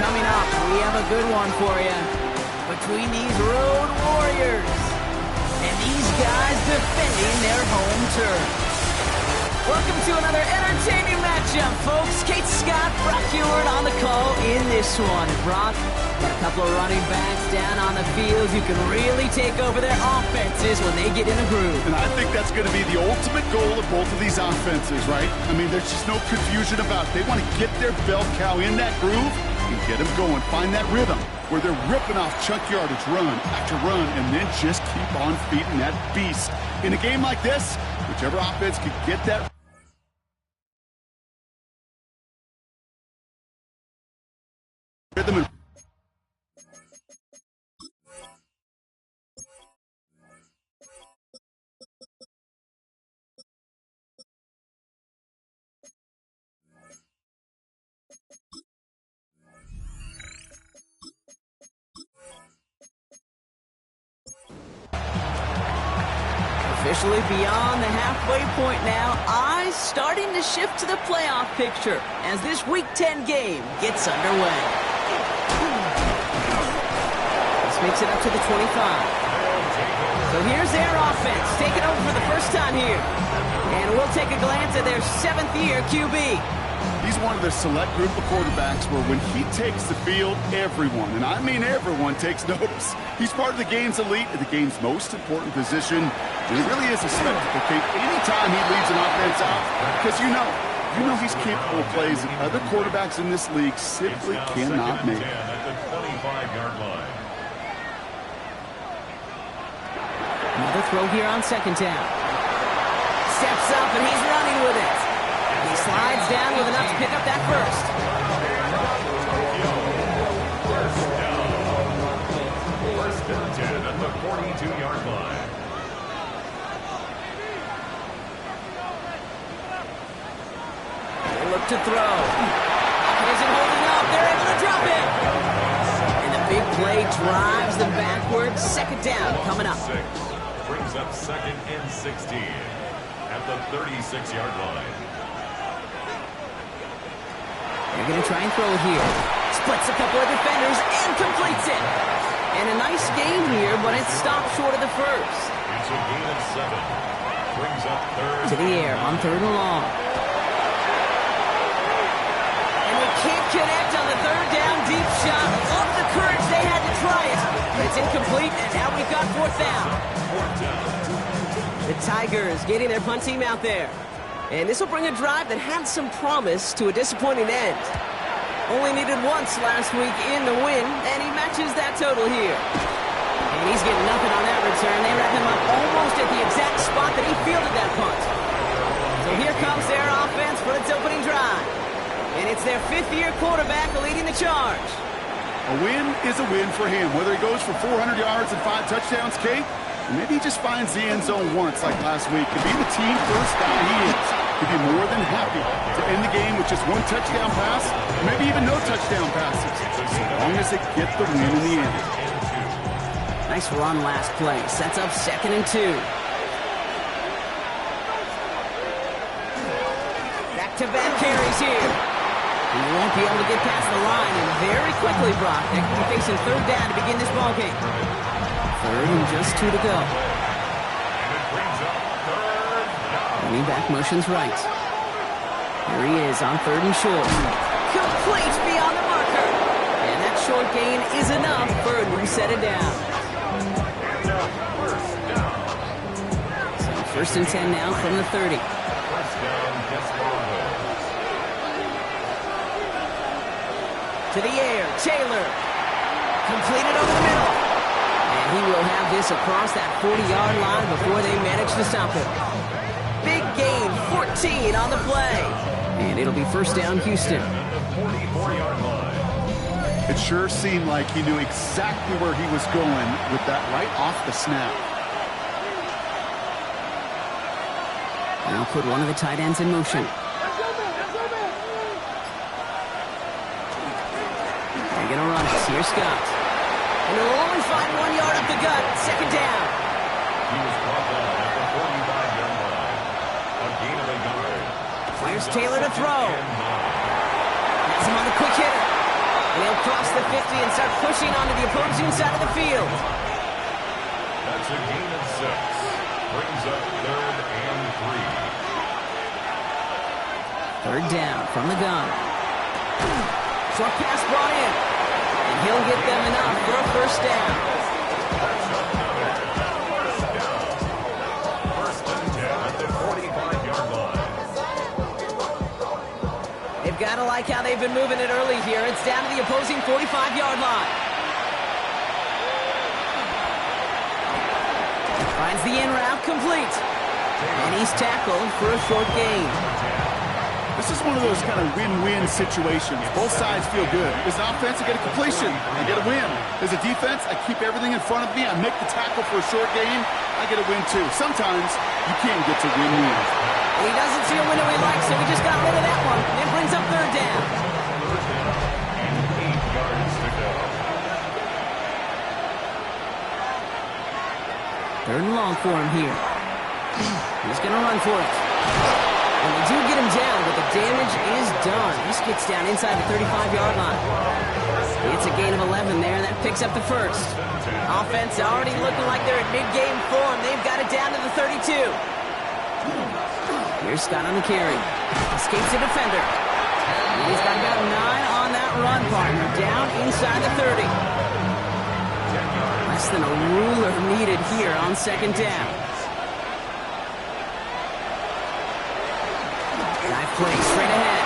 Coming up, we have a good one for you. Between these road warriors and these guys defending their home turf. Welcome to another entertaining matchup, folks. Kate Scott, Brock Ewart on the call in this one. Brock, got a couple of running backs down on the field who can really take over their offenses when they get in a groove. And I think that's going to be the ultimate goal of both of these offenses, right? I mean, there's just no confusion about it. They want to get their bell cow in that groove and get them going. Find that rhythm where they're ripping off chunk yardage, run after run, and then just keep on feeding that beast. In a game like this, whichever offense can get that rhythm. Officially beyond the halfway point now, eyes starting to shift to the playoff picture as this Week 10 game gets underway. This makes it up to the 25. So here's their offense, taking over for the first time here. And we'll take a glance at their seventh-year QB. He's one of the select group of quarterbacks where when he takes the field, everyone, and I mean everyone, takes notice. He's part of the game's elite at the game's most important position. And it really is a spectacle, Kate, anytime he leads an offense out, because you know he's capable of plays that other quarterbacks in this league simply cannot make. At the 25-yard line. Another throw here on second down. Steps up and he's running with it. He slides down with enough to pick up that first. First and 10 at the 42-yard line. They look to throw. Isn't holding up. They're able to drop it. And the big play drives them backwards. Second down coming up. Brings up second and 16 at the 36-yard line. They're going to try and throw it here. Splits a couple of defenders and completes it. And a nice game here, but it stopped short of the first. It's a gain of 7. Brings up third. To the air on third and long. And they can't connect on the third down deep shot. Love the courage they had to try it. But it's incomplete, and now we've got fourth down. The Tigers getting their punt team out there. And this will bring a drive that had some promise to a disappointing end. Only needed once last week in the win, and he matches that total here. And he's getting nothing on that return. They wrap him up almost at the exact spot that he fielded that punt. So here comes their offense for its opening drive. And it's their fifth-year quarterback leading the charge. A win is a win for him, whether he goes for 400 yards and 5 touchdowns, Kate, or maybe he just finds the end zone once like last week. To be the team first down he is, he'd be more than happy to end the game with just 1 touchdown pass, maybe even no touchdown passes, as long as they get the win in the end. Nice run last play. Sets up second and 2. Back-to-back carries here. He won't be able to get past the line, and very quickly, Brock, they're going to be facing third down to begin this ballgame. Third and just 2 to go. Running back motions right. Here he is on third and short. Complete beyond the marker. And that short gain is enough for a new set of down. So first and 10 now from the 30. To the air, Taylor. Completed over the middle. And he will have this across that 40-yard line before they manage to stop him. Big gain, 14 on the play. And it'll be first down, Houston. It sure seemed like he knew exactly where he was going with that right off the snap. Now put one of the tight ends in motion. They're going to run it. Here's Scott. And they'll only find 1 yard up the gut. Second down. He was brought down at the 45-yard line. A gain of a yard. Fires Taylor to throw. That's him on the quick hitter. And They'll cross the 50 and start pushing onto the opposing side of the field. That's a gain of 6. Brings up 3rd and 3. 3rd down from the gun. Short pass brought in. And he'll get them enough for a 1st down. First and 10 at the 45-yard line. They've got to like how they've been moving it early here. It's down to the opposing 45-yard line. Finds the in route complete. And he's tackled for a short gain. This is one of those kind of win-win situations. Both sides feel good. As an offense, I get a completion. I get a win. As a defense, I keep everything in front of me. I make the tackle for a short gain. I get a win, too. Sometimes you can't get to win-win. He doesn't see a window he likes, so he just got rid of that one. It brings up 3rd down. And 8 yards to go. 3rd and long for him here. He's going to run for it. And they do get him down, but the damage is done. This gets down inside the 35-yard line. It's a gain of 11 there. That picks up the 1st. Offense already looking like they're at mid-game form. They've got it down to the 32. Here's Scott on the carry. Escapes the defender. He's got about 9 on that run, partner. Down inside the 30. Less than a ruler needed here on 2nd down. Play straight ahead,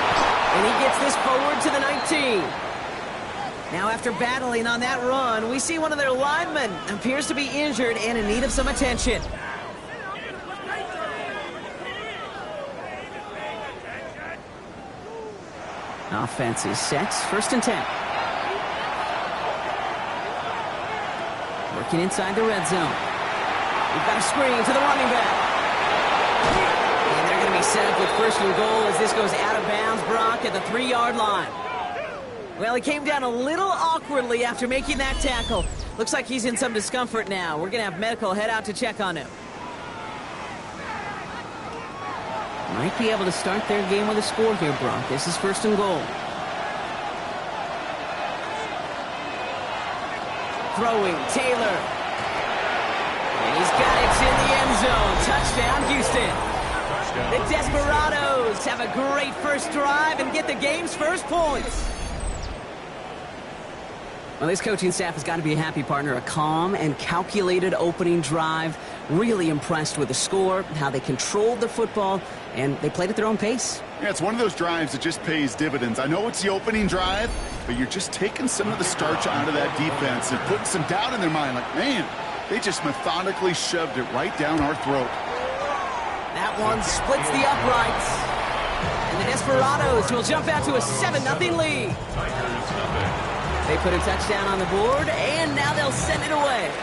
and he gets this forward to the 19. Now, after battling on that run, we see one of their linemen appears to be injured and in need of some attention. Offense is set. 1st and 10. Working inside the red zone. We've got a screen to the running back. Set up with 1st and goal as this goes out of bounds, Brock, at the 3-yard line. Well, he came down a little awkwardly after making that tackle. Looks like he's in some discomfort now. We're going to have medical head out to check on him. Might be able to start their game with a score here, Brock. This is 1st and goal. Throwing, Taylor. And he's got it in the end zone. Touchdown, Houston. The Desperados have a great 1st drive and get the game's 1st points. Well, this coaching staff has got to be a happy partner. A calm and calculated opening drive. Really impressed with the score, how they controlled the football, and they played at their own pace. Yeah, it's one of those drives that just pays dividends. I know it's the opening drive, but you're just taking some of the starch out of that defense and putting some doubt in their mind. Like, man, they just methodically shoved it right down our throat. That one splits the uprights. And the Desperados will jump out to a 7-0 lead. They put a touchdown on the board, and now they'll send it away.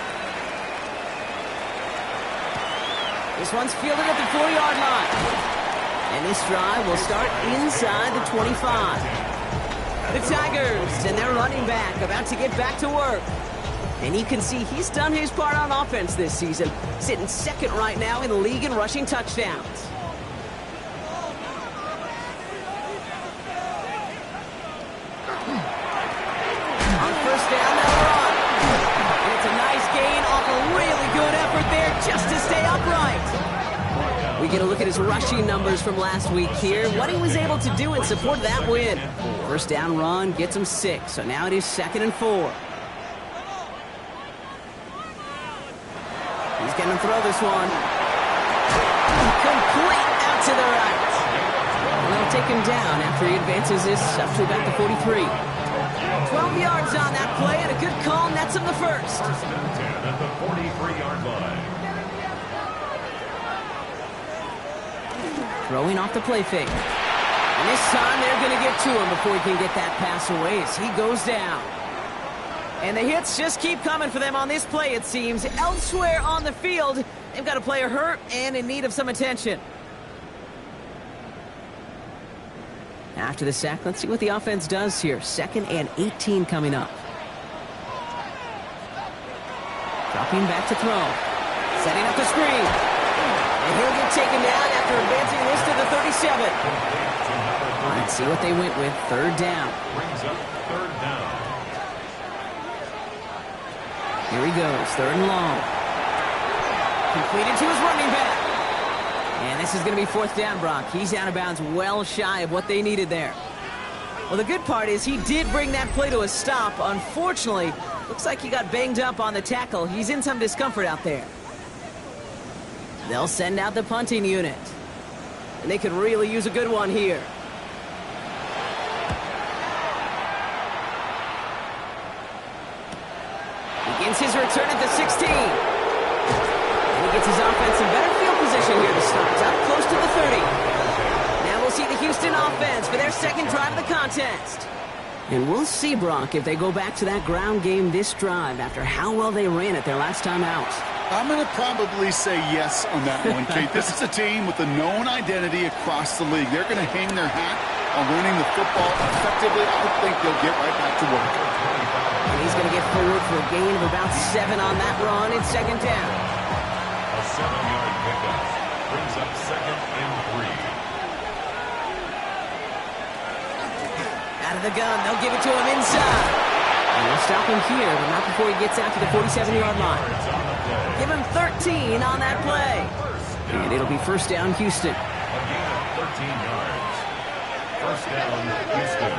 This one's fielded at the 4-yard line. And this drive will start inside the 25. The Tigers and their running back about to get back to work. And you can see he's done his part on offense this season, sitting 2nd right now in the league in rushing touchdowns. On 1st down, they'll run. And it's a nice gain off a really good effort there just to stay upright. We get a look at his rushing numbers from last week here, what he was able to do in support of that win. 1st down run gets him 6, so now it is 2nd and 4. He's going to throw this one. Complete out to the right. And they'll take him down after he advances this up to about the 43. 12 yards on that play, and a good call nets him the 1st. 1st and 10 at the 43-yard line. Throwing off the play fake. And this time they're going to get to him before he can get that pass away as he goes down. And the hits just keep coming for them on this play, it seems. Elsewhere on the field, they've got a player hurt and in need of some attention. After the sack, let's see what the offense does here. 2nd and 18 coming up. Dropping back to throw. Setting up the screen. And he'll get taken down after advancing this to the 37. Let's see what they went with. 3rd down. Brings up 3rd down. Here he goes, 3rd and long. Completed to his running back. And this is going to be 4th down, Brock. He's out of bounds well shy of what they needed there. Well, the good part is he did bring that play to a stop. Unfortunately, looks like he got banged up on the tackle. He's in some discomfort out there. They'll send out the punting unit. And they could really use a good one here. Begins his return at the 16. And he gets his offense in better field position here to start. Up close to the 30. Now we'll see the Houston offense for their 2nd drive of the contest. And we'll see, Brock, if they go back to that ground game this drive after how well they ran it their last time out. I'm going to probably say yes on that one, Kate. This is a team with a known identity across the league. They're going to hang their hat on running the football effectively. I would think they'll get right back to work. And he's going to get forward for a gain of about 7 on that run in 2nd down. A 7-yard pickup brings up 2nd and 3. Out of the gun, they'll give it to him inside. And they'll stop him here, but not before he gets out to the 47-yard line. Give him 13 on that play. And it'll be 1st down, Houston. A gain of 13 yards. 1st down, Houston.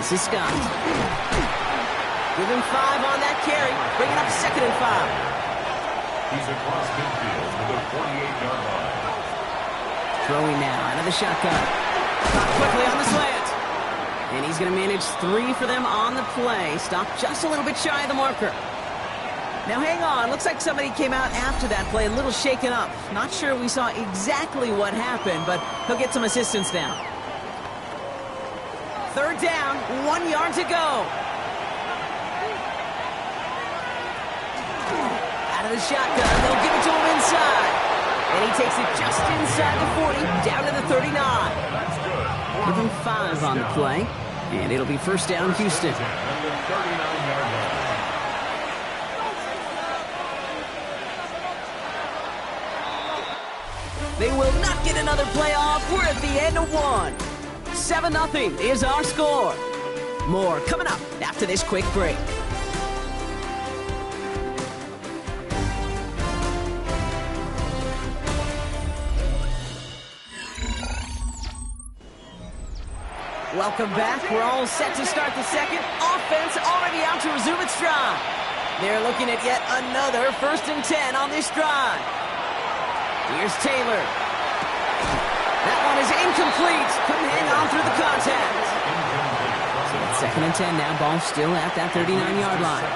This is Scott. Give him 5 on that carry. Bring it up 2nd and 5. He's across midfield with a 48-yard line. Throwing now out of the shotgun. Caught quickly on the slant. And he's going to manage 3 for them on the play. Stopped just a little bit shy of the marker. Now hang on. Looks like somebody came out after that play a little shaken up. Not sure we saw exactly what happened, but he'll get some assistance now. 3rd down, 1 yard to go. Out of the shotgun, they'll give it to him inside. And he takes it just inside the 40, down to the 39. That's good. Give him 5 on the play, and it'll be 1st down, Houston. And the 39-yard line. They will not get another play off. We're at the end of 1. 7-0 is our score. More coming up after this quick break. Welcome back. We're all set to start the 2nd. Offense already out to resume its drive. They're looking at yet another 1st and 10 on this drive. Here's Taylor. That one is incomplete. Couldn't hang on through the contact. So it's 2nd and 10 now. Ball still at that 39-yard line.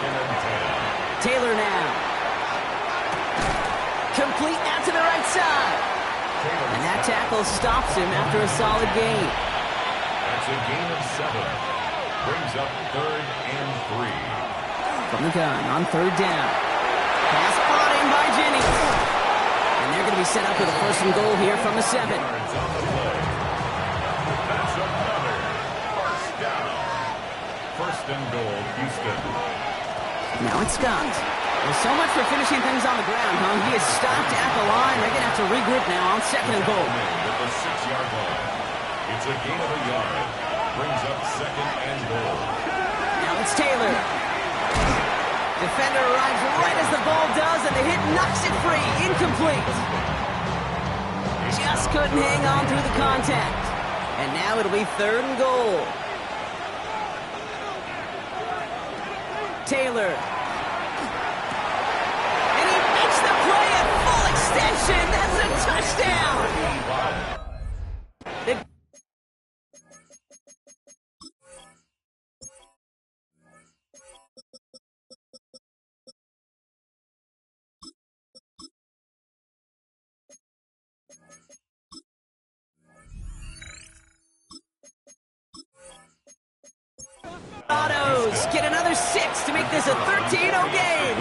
Taylor now. Complete out to the right side. And that tackle stops him after a solid gain. That's a gain of 7. Brings up 3rd and 3. From the gun on 3rd down. Pass brought in by Jennings. And they're going to be set up with a 1st and goal here from the 7. Yards on the play. That's another 1st down. 1st and goal, Houston. Now it's Scott. Well, so much for finishing things on the ground, huh? He is stopped at the line. They're going to have to regroup now on 2nd and goal. At the 6-yard line. It's a gain of a yard. Brings up 2nd and goal. Now it's Taylor. Defender arrives right as the ball does, and the hit knocks it free. Incomplete. Just couldn't hang on through the contact. And now it'll be 3rd and goal. Taylor. And he makes the play at full extension. That's a touchdown. Desperados get another 6 to make this a 13-0 game.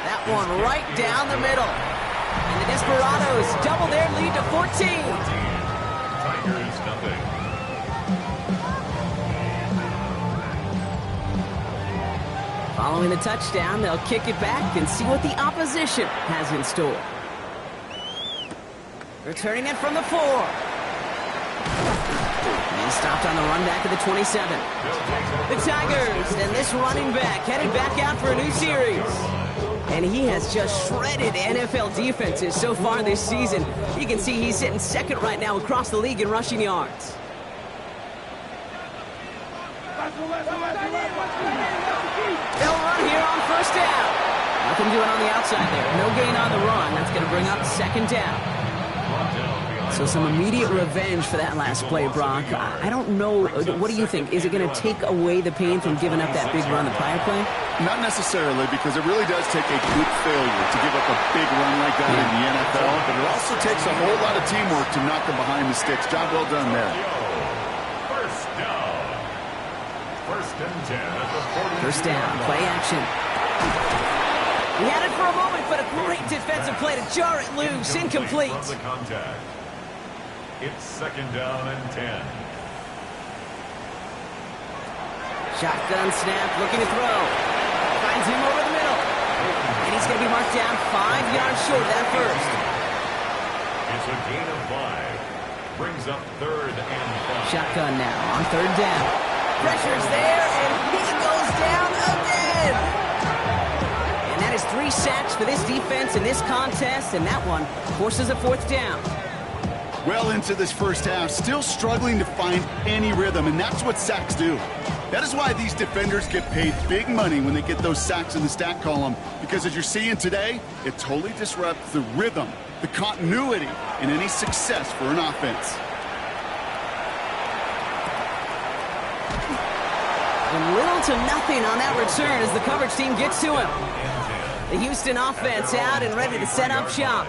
That one right down the middle. And the Desperados double their lead to 14. Tigers nothing. Following the touchdown, they'll kick it back and see what the opposition has in store. Returning it from the 4. And stopped on the run back of the 27. The Tigers and this running back headed back out for a new series. And he has just shredded NFL defenses so far this season. You can see he's sitting second right now across the league in rushing yards. They'll run here on first down. Nothing doing on the outside there. No gain on the run. That's going to bring up second down. So some immediate revenge for that last play, Brock. I don't know. What do you think? Is it going to take away the pain from giving up that big run the prior play? Not necessarily, because it really does take a group failure to give up a big run like that in the NFL. But it also takes a whole lot of teamwork to knock them behind the sticks. Job well done there. First down. First and 10 at the 40. First down. Play action. He had it for a moment, but a great defensive play to jar it loose. Incomplete. From the contact. It's second down and 10. Shotgun snap, looking to throw. Finds him over the middle. And he's going to be marked down 5 yards short of that first. It's a gain of 5. Brings up third and 5. Shotgun now on third down. Pressure's there, and he goes down again. And that is 3 sacks for this defense in this contest, and that one forces a fourth down. Well into this first half, still struggling to find any rhythm, and that's what sacks do. That is why these defenders get paid big money when they get those sacks in the stat column, because as you're seeing today, it totally disrupts the rhythm, the continuity, and any success for an offense. And little to nothing on that return as the coverage team gets to him. The Houston offense out and ready to set up shop.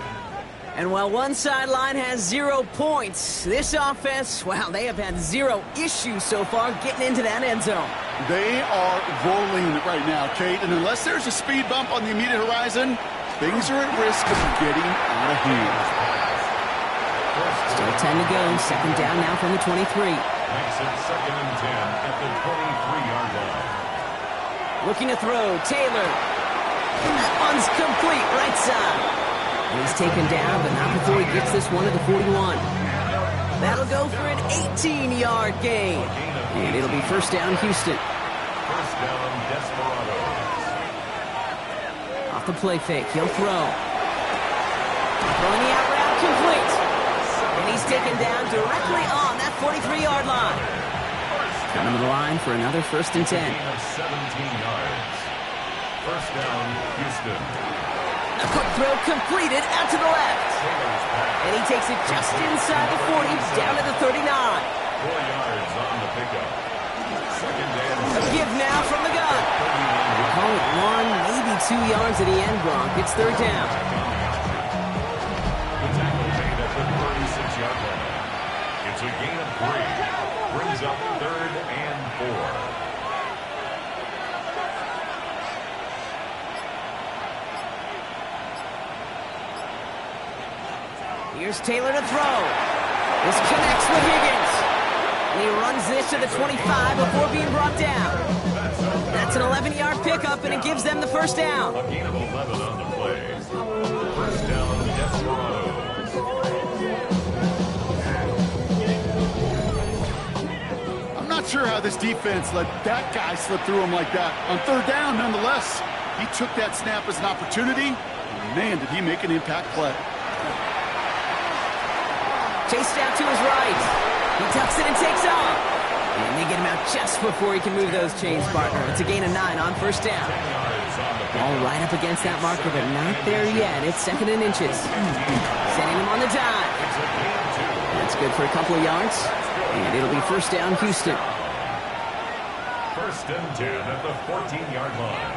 And while one sideline has 0 points, this offense, well, they have had 0 issues so far getting into that end zone. They are rolling right now, Kate, and unless there's a speed bump on the immediate horizon, things are at risk of getting out of hand. Still 10 to go, second down now from the 23. Makes it second and 10 at the 23-yard line. Looking to throw, Taylor. That one's complete, right side. And he's taken down, but not before he gets this one to the 41. That'll go for an 18-yard gain. And it'll be first down, Houston. First down, Desperados. Off the play fake, he'll throw. Throwing the out route, complete. And he's taken down directly on that 43-yard line. Coming to the line for another first and 10. Gain of 17 yards. First down, Houston. A quick throw completed out to the left. And he takes it just inside the 40, down to the 39. 4 yards on the pickup. Second down. A give now from the gun. We call it 1, maybe 2 yards at the end, Gronk. It's third down. The tackle made at the 36-yard line. It's a gain of 3. Brings up third and 4. Here's Taylor to throw. This connects with Higgins. And he runs this to the 25 before being brought down. That's an 11-yard pickup, and it gives them the first down. A gain of 11 on the play. First down, Desperados. I'm not sure how this defense let that guy slip through him like that. On third down, nonetheless, he took that snap as an opportunity. Man, did he make an impact play. Chased out to his right. He tucks it and takes off. And they get him out just before he can move those chains, partner. It's a gain of 9 on first down. Ball right up against that marker, but not there yet. It's second and inches. Sending him on the dive. That's good for a couple of yards. And it'll be first down, Houston. First and 10 at the 14-yard line.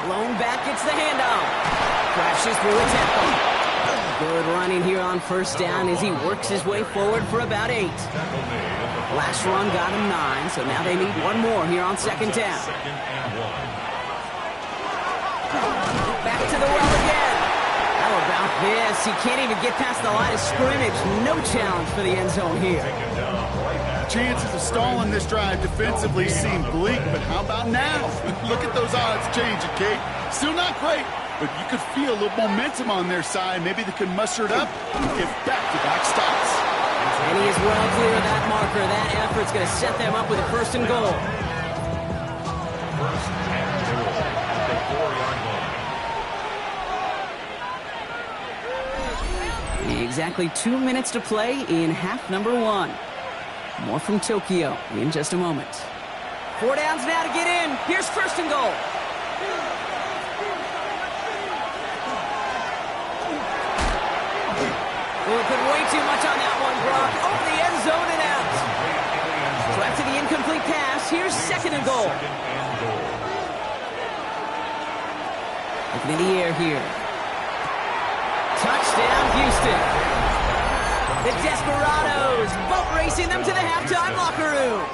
Blown back, it's the handoff. Crashes through a tackle. Good running here on first down as he works his way forward for about 8. Last run got him 9, so now they need one more here on second down. Second and 1. Back to the well again. How about this? He can't even get past the line of scrimmage. No challenge for the end zone here. Chances of stalling this drive defensively seem bleak, but how about now? Look at those odds changing, Kate. Still not great, but you could feel a little momentum on their side. Maybe they could muster it up and get back-to-back stops. It's a And he is well clear of that marker. That effort's going to set them up with a first and goal. First and goal at the 4-yard line. Exactly 2 minutes to play in half number 1. More from Tokyo in just a moment. 4 downs now to get in. Here's first and goal. Oh, put way too much on that one, Brock. Over the end zone and out. So after the incomplete pass, here's second and goal. Looking in the air here. Touchdown, Houston. The Desperados boat racing them to the halftime locker room.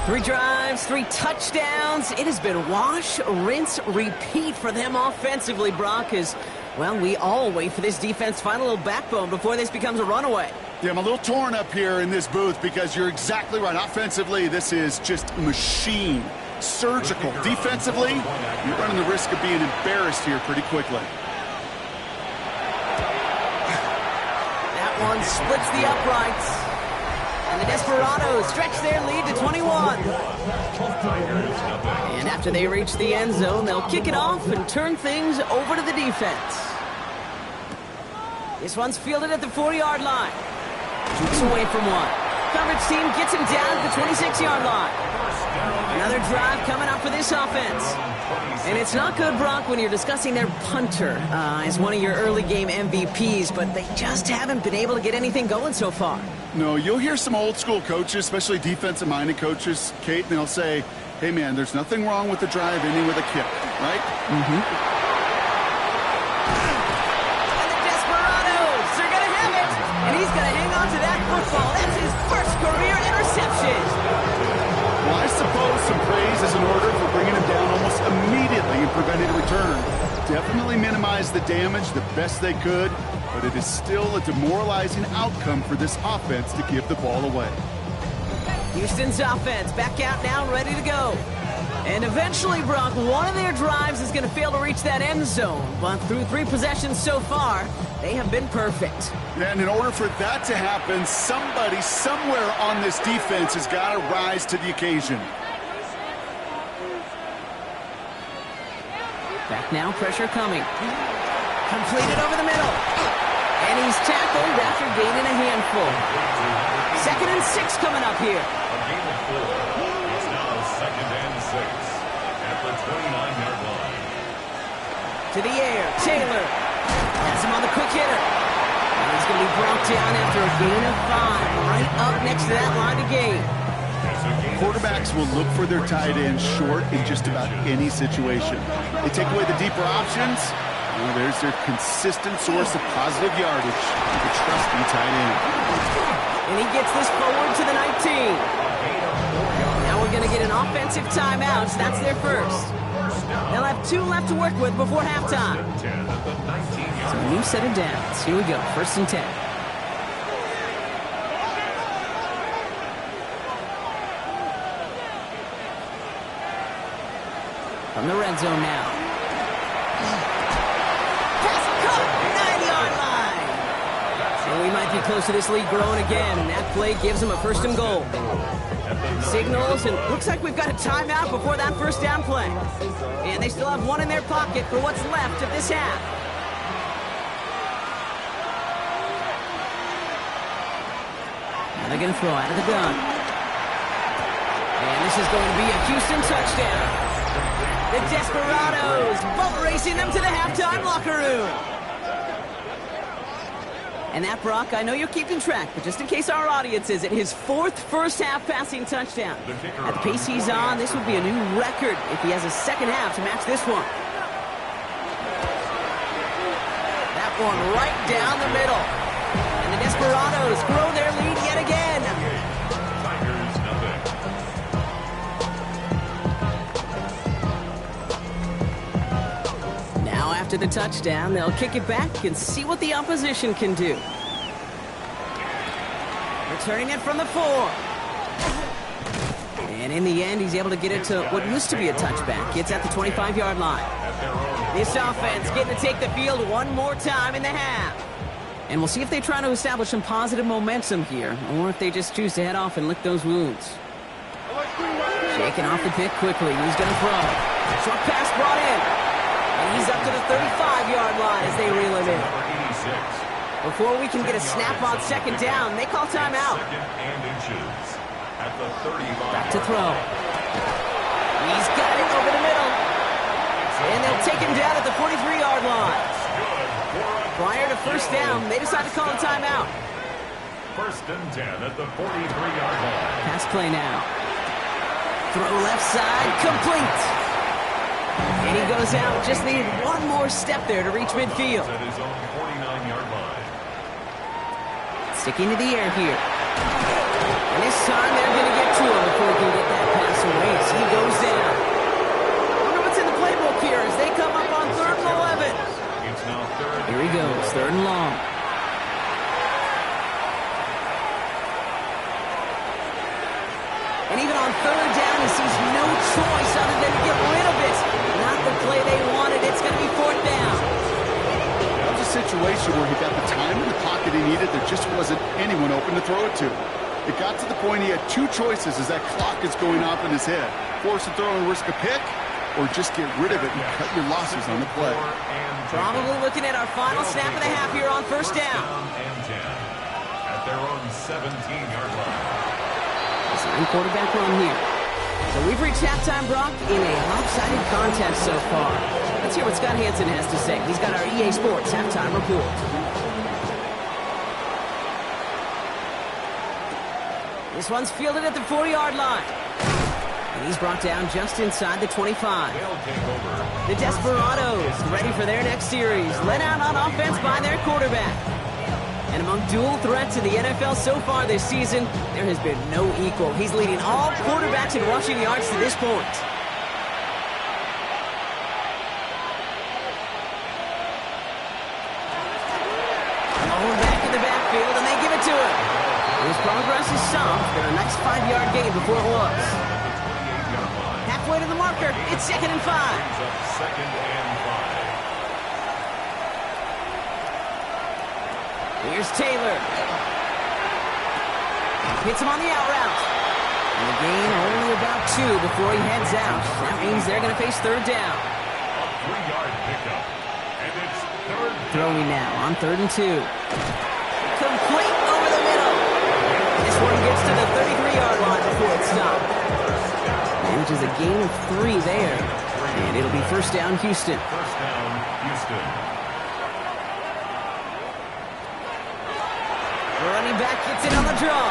3 drives, 3 touchdowns. It has been wash, rinse, repeat for them offensively, Brock, as, well, we all wait for this defense to find a little backbone before this becomes a runaway. Yeah, I'm a little torn up here in this booth because you're exactly right. Offensively, this is just machine. Surgical. Defensively, you're running the risk of being embarrassed here pretty quickly. That one splits the uprights. And the Desperados stretch their lead to 21. And after they reach the end zone, they'll kick it off and turn things over to the defense. This one's fielded at the 4-yard line. Keeps away from one. Coverage team gets him down at the 26-yard line. Another drive coming up for this offense. And it's not good, Brock, when you're discussing their punter as one of your early game MVPs, but they just haven't been able to get anything going so far. No, you'll hear some old school coaches, especially defensive-minded coaches, Kate, and they'll say, hey, man, there's nothing wrong with the drive ending with a kick, right? Mm-hmm. And the Desperados, they're going to have it. And he's going to hang on to that football. That's his first career interception. Well, I suppose some praise is in order for bringing him down almost immediately and preventing a return. Definitely minimized the damage the best they could, but it is still a demoralizing outcome for this offense to give the ball away. Houston's offense back out now, ready to go. And eventually, Brock, one of their drives is going to fail to reach that end zone. But through 3 possessions so far, they have been perfect. Yeah, and in order for that to happen, somebody somewhere on this defense has got to rise to the occasion. Back now, pressure coming. Completed over the middle. And he's tackled after gaining a handful. 2nd and 6 coming up here. A gain of 4. It's now 2nd and 6 at the 29-yard line. To the air, Taylor has him on the quick hitter. And he's going to be brought down after a gain of 5, right up next to that line of gain. Quarterbacks will look for their tight end short in just about any situation. They take away the deeper options. Well, there's their consistent source of positive yardage. The trusty tight end. And he gets this forward to the 19. Now we're going to get an offensive timeout. So that's their first. They'll have 2 left to work with before halftime. So a new set of downs. Here we go. 1st and 10. From the red zone now. Pass caught, 9-yard line. And we might be close to this lead growing again. And that play gives them a 1st and goal. Signals, and looks like we've got a timeout before that first down play. And they still have 1 in their pocket for what's left of this half. Now they're going to throw out of the gun. And this is going to be a Houston touchdown. The Desperados boat racing them to the halftime locker room. And that, Brock, I know you're keeping track, but just in case our audience isn't, his 4th first-half passing touchdown. At the pace he's on, this would be a new record if he has a second half to match this one. That one right down the middle. And the Desperados grow their lead yet again. Tigers nothing. Now after the touchdown, they'll kick it back and see what the opposition can do. Returning it from the 4. And in the end, he's able to get it to what used to be a touchback. It's at the 25-yard line. This offense getting to take the field one more time in the half. And we'll see if they try to establish some positive momentum here, or if they just choose to head off and lick those wounds. Shaking off the pick quickly. He's going to throw. Short pass brought in. And he's up to the 35-yard line as they reel him in. Before we can get a snap on second down, they call timeout. Back to throw. He's got it over the middle. And they'll take him down at the 43-yard line. Prior to first down, they decide to call a timeout. 1st and 10 at the 43-yard line. Pass play now. Throw left side, complete. And he goes out. Just needed one more step there to reach midfield. At his own 49-yard line. Sticking to the air here. And this time they're going to get to him before he can get that pass away as he goes down. Wonder what's in the playbook here as they come up on 3rd and 11. It's now 3rd. Here he goes, 3rd and long. And even on 3rd down, he sees no choice other than to get rid of it. Not the play they wanted. It's going to be 4th down. That was a situation where he got the time in the pocket he needed. There just wasn't anyone open to throw it to. It got to the point he had 2 choices as that clock is going off in his head. Force a throw and risk a pick, or just get rid of it and cut your losses on the play. Probably looking at our final snap of the half here on 1st down. And 10 at their own 17-yard line. Sign quarterback run here. So we've reached halftime, Brock, in a lopsided contest so far. Let's hear what Scott Hansen has to say. He's got our EA Sports halftime report. This one's fielded at the 4-yard line. And he's brought down just inside the 25. The Desperados ready for their next series. Led out on offense by their quarterback. And among dual threats in the NFL so far this season, there has been no equal. He's leading all quarterbacks in rushing yards to this point. Rolling back in the backfield, and they give it to him. His progress is soft, but a nice 5-yard gain before it was. Halfway to the marker, it's 2nd and 5. 2nd and 5. Here's Taylor. Hits him on the out route. And the gain only about 2 before he heads out. That means they're going to face 3rd down. A 3-yard pickup. And it's 3rd. Throwing now on 3rd and 2. Complete over the middle. This one gets to the 33-yard line before it's stopped. Manages a gain of 3 there. And it'll be 1st down, Houston. 1st down, Houston. Running back gets it on the draw.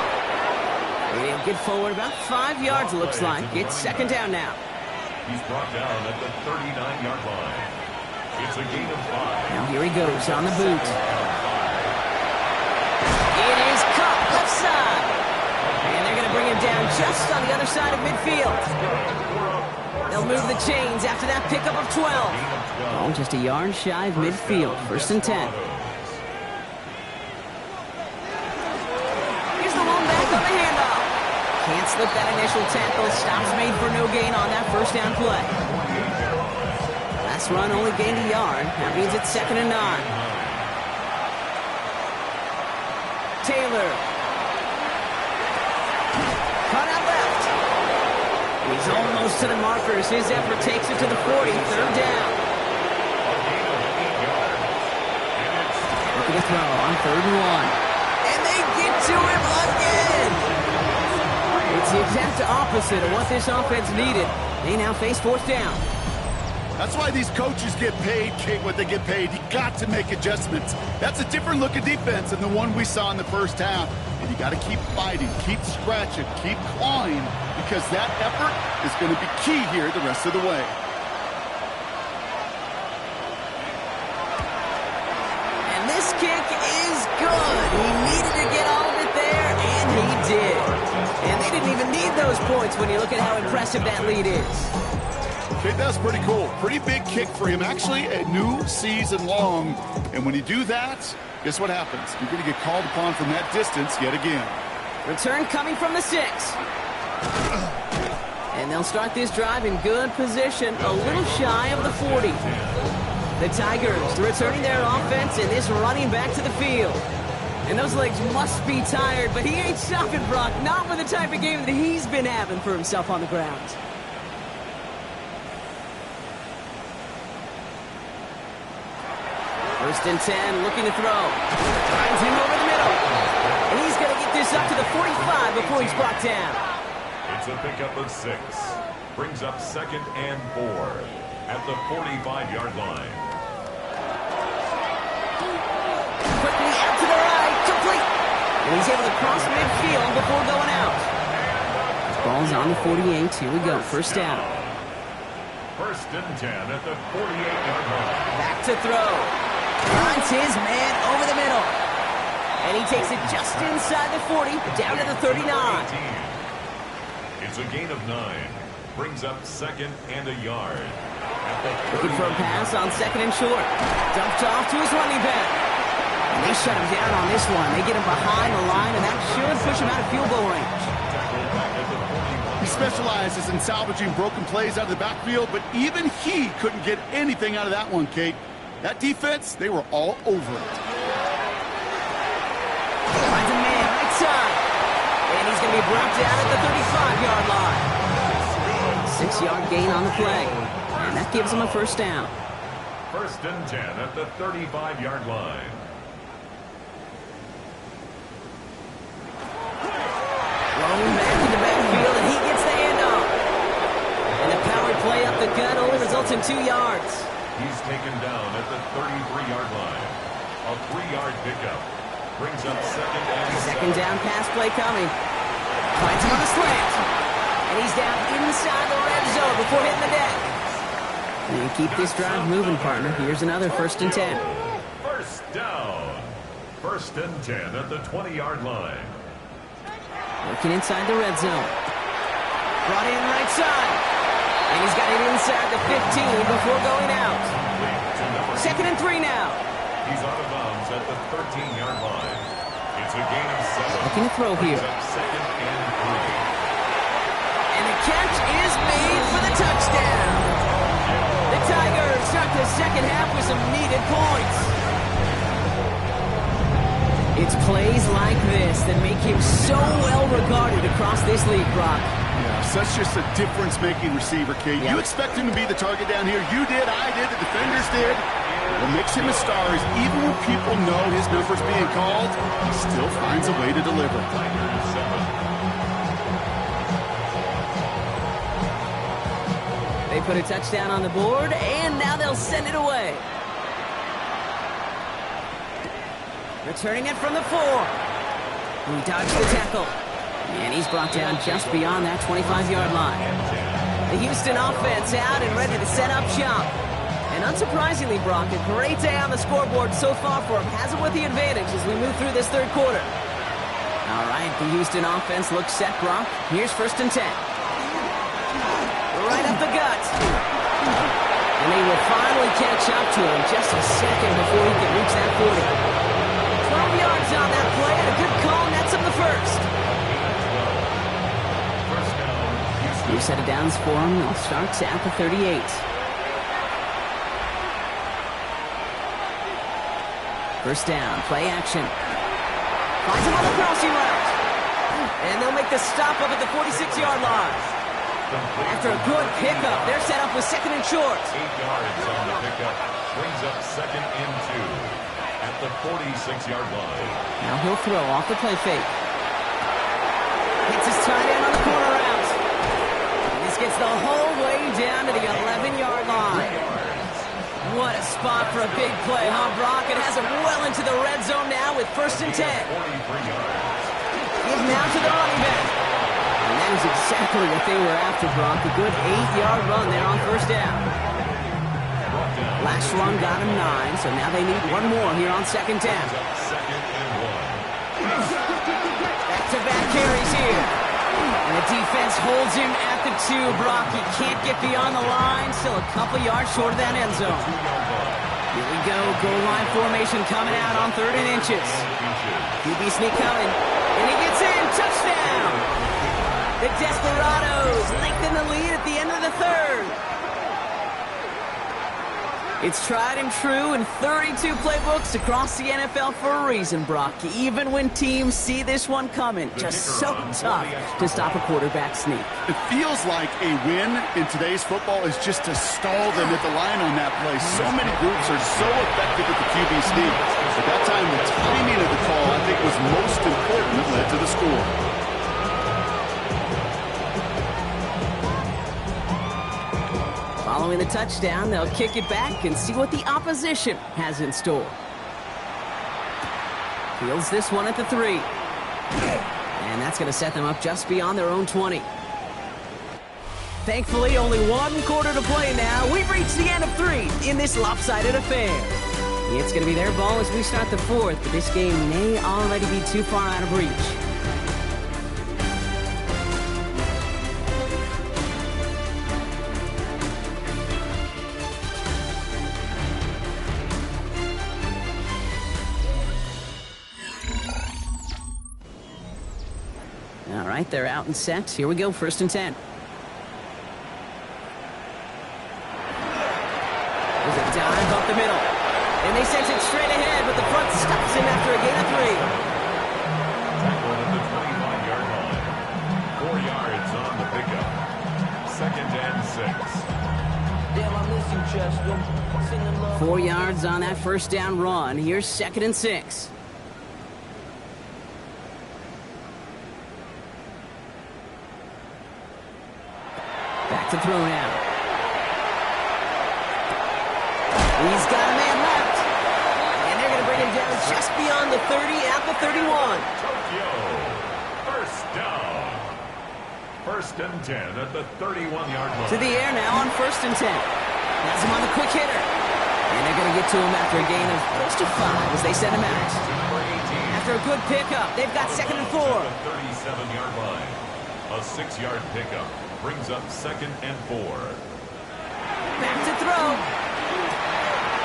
And he'll get forward about 5 yards, looks like. It's 2nd down now. He's brought down at the 39-yard line. It's a gain of 5. Now here he goes on the boot. It is caught left side. And they're going to bring him down just on the other side of midfield. They'll move the chains after that pickup of 12. Oh, just a yard shy of midfield. 1st and 10. Can't slip that initial tackle. Stops made for no gain on that 1st down play. Last run only gained a yard. That means it's 2nd and 9. Taylor. Cut out left. He's almost to the markers. His effort takes it to the 40. 3rd down. Looking to throw on 3rd and 1. And they get to him again. It's the exact opposite of what this offense needed. They now face 4th down. That's why these coaches get paid, what they get paid. You got to make adjustments. That's a different look at defense than the one we saw in the 1st half. And you got to keep fighting, keep scratching, keep clawing, because that effort is going to be key here the rest of the way. And this kick is good. He needed to get all of it there, and he did. And they didn't even need those points when you look at how impressive that lead is. Okay, that's pretty cool. Pretty big kick for him. Actually, a new season long. And when you do that, guess what happens? You're going to get called upon from that distance yet again. Return coming from the 6. And they'll start this drive in good position, a little shy of the 40. The Tigers returning their offense and this running back to the field. And those legs must be tired, but he ain't stopping, Brock. Not with the type of game that he's been having for himself on the ground. First and 10, looking to throw. Finds him over the middle. And he's going to get this up to the 45 before he's brought down. It's a pickup of 6. Brings up 2nd and 4 at the 45-yard line. Quickly out to the right, complete. And he's able to cross midfield before going out. Ball's on the 48. Here we go, first down. First and 10 at the 48-yard line. Back to throw. Finds his man over the middle. And he takes it just inside the 40, down to the 39. It's a gain of 9. Brings up 2nd and a yard. Looking for a pass on 2nd and short. Dumped off to his running back. And they shut him down on this one. They get him behind the line, and that should push him out of field goal range. He specializes in salvaging broken plays out of the backfield, but even he couldn't get anything out of that one, Kate. That defense, they were all over it. Finds a man right side. And he's going to be brought down at the 35-yard line. 6-yard gain on the play. And that gives him a first down. First and 10 at the 35-yard line. Rolling back in the backfield, and he gets the handoff. And the power play up the gut only results in 2 yards. He's taken down at the 33-yard line. A 3-yard pickup. Brings up 2nd and 2nd down pass play coming. Finds him on the slant. And he's down inside the red zone before hitting the deck. And you keep this drive moving, partner. Here's another first and 10. First down. First and 10 at the 20-yard line. Working inside the red zone. Brought in right side. And he's got it inside the 15 before going out. 2nd and 3 now. He's out of bounds at the 13-yard line. It's a gain of 7. Looking to throw here. 2nd and 3. And the catch is made for the touchdown. The Tigers start the second half with some needed points. It's plays like this that make him so well regarded across this league, Brock. Yeah, such just a difference-making receiver, Kate. Yeah. You expect him to be the target down here. You did, I did, the defenders did. What makes him a star is even when people know his number's being called, he still finds a way to deliver. They put a touchdown on the board, and now they'll send it away. Returning it from the 4. He dodged the tackle. And he's brought down just beyond that 25-yard line. The Houston offense out and ready to set up shop. And unsurprisingly, Brock, a great day on the scoreboard so far for him. Has it with the advantage as we move through this third quarter. All right, the Houston offense looks set, Brock. Here's first and 10. Right up the gut. And they will finally catch up to him just a second before he can reach that 40. 12 yards on that play, and a good call nets him the first. New set of downs for him. It starts at the 38. First down, play action. Finds him on the crossing route. And they'll make the stop up at the 46-yard line. After a good pickup, they're set up with 2nd and short. 8 yards on the pickup. Brings up 2nd and 2 at the 46-yard line. Now he'll throw off the play fake. Hits his tight end on the corner route. This gets the whole way down to the 11-yard line. What a spot for a big play, huh, Brock? It has him well into the red zone now with first and 10. 43 yards. He's now to the running back. And that is exactly what they were after, Brock. A good 8-yard run there on first down. Last run got him 9, so now they need one more here on second down. 2nd and 1. Back-to-back carries here. And the defense holds him at the 2, Brock. He can't get beyond the line. Still a couple yards short of that end zone. Here we go. Goal line formation coming out on 3rd and inches. QB sneak coming. And he gets in. Touchdown. The Desperados lengthen the lead at the end of the 3rd. It's tried and true in 32 playbooks across the NFL for a reason, Brock. Even when teams see this one coming, just so tough to stop a quarterback sneak. It feels like a win in today's football is just to stall them at the line on that play. So many groups are so effective at the QB sneak. At that time, the timing of the call, I think, was most important that led to the score. Following the touchdown, they'll kick it back and see what the opposition has in store. Fields this one at the 3. And that's going to set them up just beyond their own 20. Thankfully, only one quarter to play now. We've reached the end of 3 in this lopsided affair. It's going to be their ball as we start the 4th, but this game may already be too far out of reach. All right, they're out and set. Here we go, 1st and 10. There's a dive up the middle. And they send it straight ahead, but the front stops him after a gain of 3. Tackled at the 25-yard line. 4 yards on the pickup. 2nd and 6. Damn, I miss you, Chester. Singing love. 4 yards on that 1st down run. Here's 2nd and 6. Back to throw now. He's got a man left. And they're going to bring him down just beyond the 30 at the 31. Tokyo. 1st down. 1st and 10 at the 31-yard line. To the air now on 1st and 10. Has him on the quick hitter. And they're going to get to him after a gain of close to 5 as they send him out. After a good pickup, they've got 2nd and 4. The 37-yard line. A 6-yard pickup brings up 2nd and 4. Back to throw.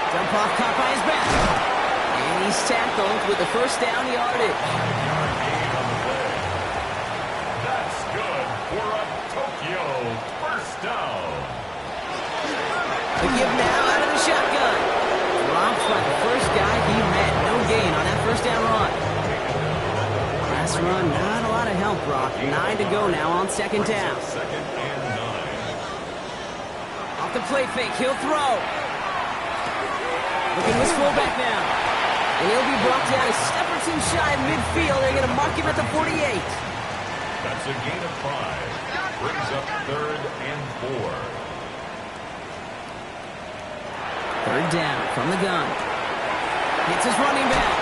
Jump off caught by his back. And he's tackled with the 1st down yardage. 5-yard gain on the play. That's good for a Tokyo 1st down. The give now out of the shotgun. Dropped by the first guy he met. No gain on that 1st down run. Last run, not a lot of help, Brock. 9 to go now on 2nd down. 2nd and 9. Off the play fake, he'll throw. Looking to his fullback now. And he'll be brought down a step or 2 shy of midfield. They're going to mark him at the 48. That's a gain of 5. Brings up 3rd and 4. 3rd down from the gun. Hits his running back.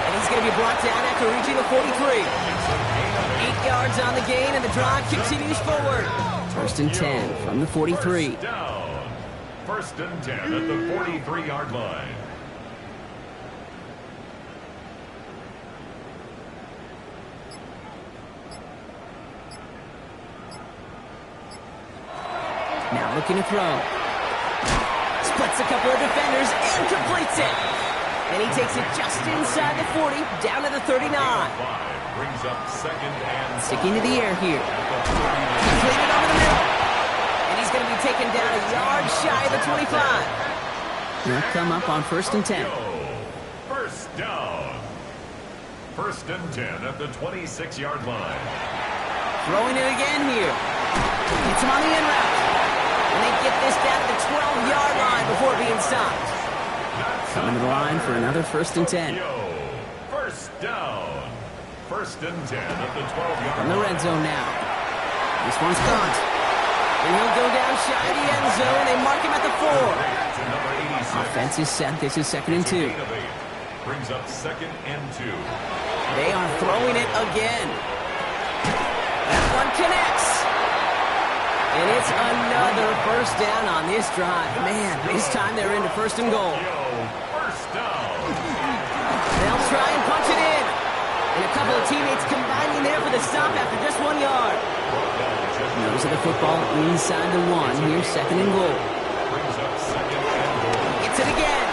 And he's going to be brought down after reaching the 43. 8 yards on the gain, and the drive continues forward. 1st and 10 from the 43. 1st down. 1st and 10 at the 43-yard line. Now looking to throw. Splits a couple of defenders and completes it. And he takes it just inside the 40, down to the 39. 5 brings up 2nd and Sticking to the air here. Completed over the middle. And he's going to be taken down a yard shy of the 25. He'll come up on 1st and 10. 1st down. 1st and 10 at the 26-yard line. Throwing it again here. Gets him on the in route. And they get this down to the 12-yard line before being stopped. Coming to the line for another 1st and 10. 1st down. 1st and 10 at the 12-yard line. From the red zone now. This one's caught. And he'll go down shy of the end zone. They mark him at the 4. Offense is set. This is 2nd and 2. Brings up 2nd and 2. They are throwing it again. That one connects. And it's another 1st down on this drive. Man, this time they're into 1st and goal. 1st down. They'll try and punch it in. And a couple of teammates combining there for the stop after just 1 yard. Nose of the football inside the 1. Here's 2nd and goal. Brings up 2nd and goal. Gets it again.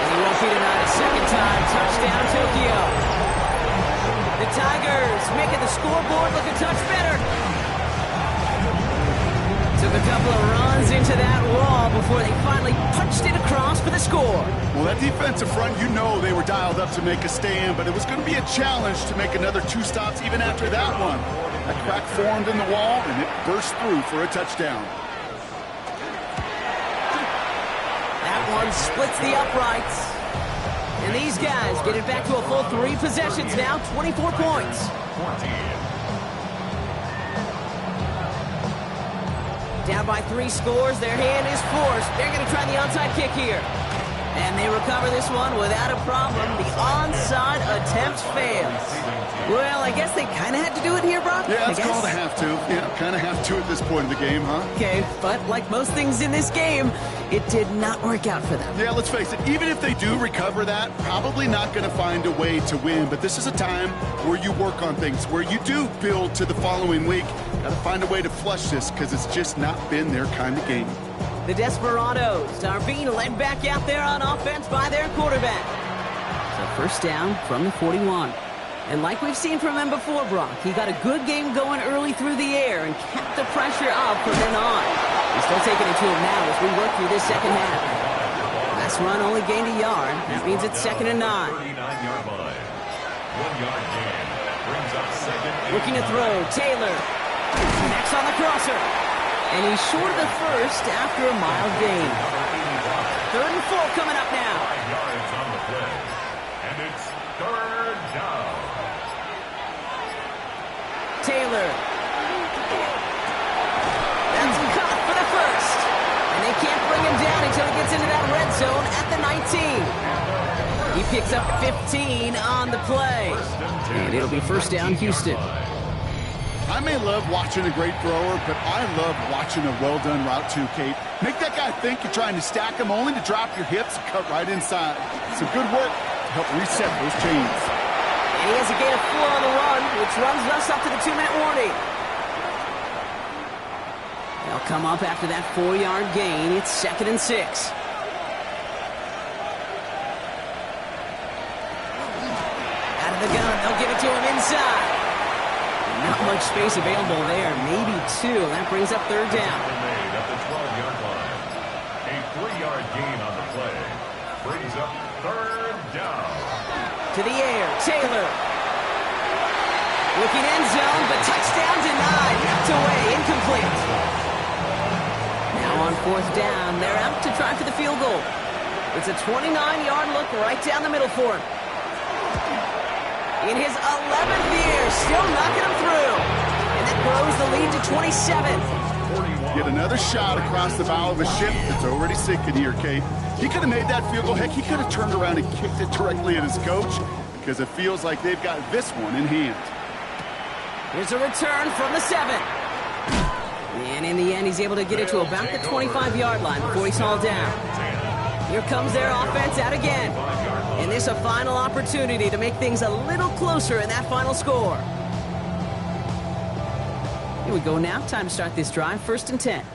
And he won't be denied a 2nd time. Touchdown, Tokyo. The Tigers making the scoreboard look a touch better. Took a couple of runs into that wall before they finally punched it across for the score. Well, that defensive front, you know they were dialed up to make a stand, but it was going to be a challenge to make another 2 stops even after that one. That crack formed in the wall, and it burst through for a touchdown. That one splits the uprights. And these guys get it back to a full 3 possessions now, 24 points. 14. Down by 3 scores, their hand is forced. They're going to try the onside kick here. And they recover this one without a problem. The onside attempt fails. Well, I guess they kind of had to do it here, Brock? Yeah, it's called a have to. Yeah, kind of have to at this point in the game, huh? Okay, but like most things in this game, it did not work out for them. Yeah, let's face it, even if they do recover that, probably not going to find a way to win. But this is a time where you work on things, where you do build to the following week. Got to find a way to flush this because it's just not been their kind of game. The Desperados are being led back out there on offense by their quarterback. So first down from the 41. And like we've seen from him before, Brock, he got a good game going early through the air and kept the pressure up from then on. He's still taking it to him now as we work through this second half. Last run only gained a yard. That means it's 2nd and 9. 39-yard line. 1-yard gain. Brings up 2nd and Looking to throw, Taylor. Next on the crosser. And he's short of the first after a mild gain. 3rd and 4 coming up now. 5 yards on the play. And it's 3rd down. Taylor. That's caught for the first. And they can't bring him down until he gets into that red zone at the 19. He picks up 15 on the play. And it'll be first down, Houston. I may love watching a great thrower, but I love watching a well-done route too, Kate. Make that guy think you're trying to stack him only to drop your hips and cut right inside. Some good work to help reset those chains. And he has a gain of 4 on the run, which runs us up to the 2-minute warning. They'll come up after that 4-yard gain. It's 2nd and 6. Out of the gun, they'll give it to him inside. Not much space available there, maybe 2. That brings up 3rd down. Made at the 12-yard line. A 3-yard gain on the play. Brings up 3rd down. To the air, Taylor. Looking end zone, but touchdown denied. Knocked away, incomplete. Now on 4th down, they're out to try for the field goal. It's a 29-yard look right down the middle for him. In his 11th year, still knocking him through. And that grows the lead to 27. Get another shot across the bow of a ship that's already sinking here, Kate. He could have made that field goal. Heck, he could have turned around and kicked it directly at his coach because it feels like they've got this one in hand. Here's a return from the 7. And in the end, he's able to get it to about the 25-yard line before he's hauled down. Here comes their offense out again. And this a final opportunity to make things a little closer in that final score. Here we go now. Time to start this drive. 1st and 10.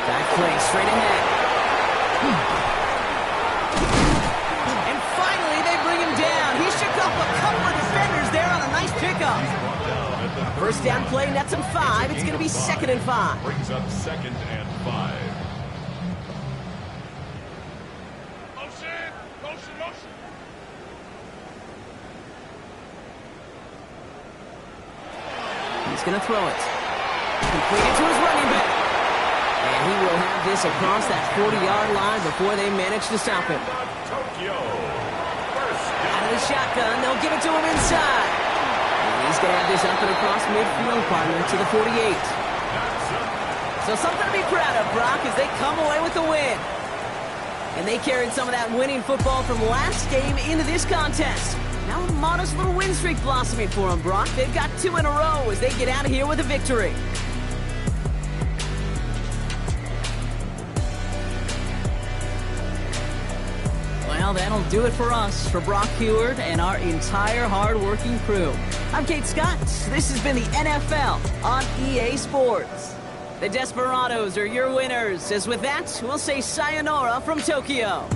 Back play straight ahead. And finally, they bring him down. He shook up a couple of defenders there on a nice pickup. First down play, nets him 5. It's going to be 2nd and 5. Brings up 2nd and 5. He's going to throw it. Completed to his running back. And he will have this across that 40-yard line before they manage to stop him. Tokyo. Out of the shotgun, they'll give it to him inside. And he's going to have this up and across midfield, partner, to the 48. So something to be proud of, Brock, as they come away with the win. And they carried some of that winning football from last game into this contest. Now a modest little win streak blossoming for them, Brock. They've got 2 in a row as they get out of here with a victory. Well, that'll do it for us, for Brock Heward and our entire hard-working crew. I'm Kate Scott. This has been the NFL on EA Sports. The Desperados are your winners. As with that, we'll say sayonara from Tokyo.